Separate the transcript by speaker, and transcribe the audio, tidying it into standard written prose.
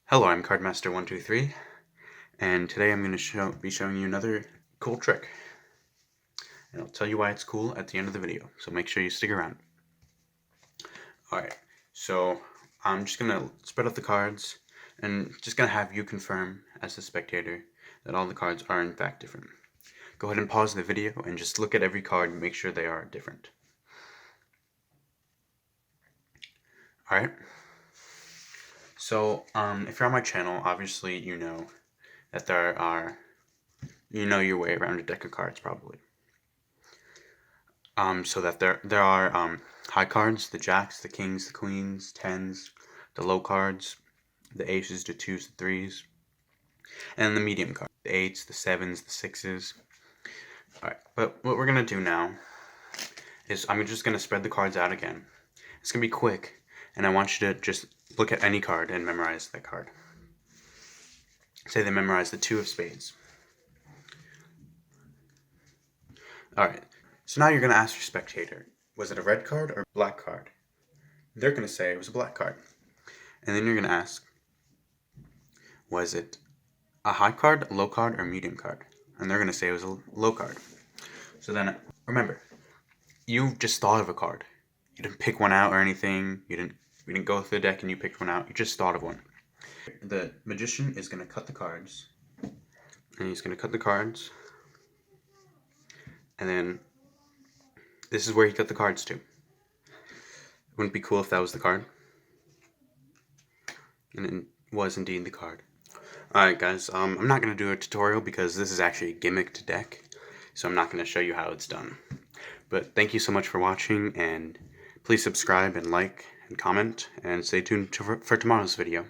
Speaker 1: Hello, I'm Cardmaster123, and today I'm going to be showing you another cool trick. And I'll tell you why it's cool at the end of the video, so make sure you stick around. Alright, so I'm just going to spread out the cards, and just going to have you confirm, as the spectator, that all the cards are in fact different. Go ahead and pause the video, and just look at every card and make sure they are different. Alright? So, if you're on my channel, obviously you know that you know your way around a deck of cards, probably. So that there are high cards, the jacks, the kings, the queens, tens, the low cards, the aces, the twos, the threes, and the medium cards, the eights, the sevens, the sixes. Alright, but what we're going to do now is I'm just going to spread the cards out again. It's going to be quick, and I want you to just look at any card and memorize that card. Say they memorize the two of spades. Alright, so now you're going to ask your spectator, was it a red card or a black card? They're going to say it was a black card. And then you're going to ask, was it a high card, a low card, or a medium card? And they're going to say it was a low card. So then, remember, you just thought of a card. You didn't pick one out or anything. We didn't go through the deck and you picked one out. You just thought of one. The magician is going to cut the cards. And he's going to cut the cards. And then, this is where he cut the cards to. Wouldn't it be cool if that was the card? And it was indeed the card. Alright guys, I'm not going to do a tutorial because this is actually a gimmicked deck, so I'm not going to show you how it's done. But thank you so much for watching, and please subscribe and like and comment, and stay tuned for tomorrow's video.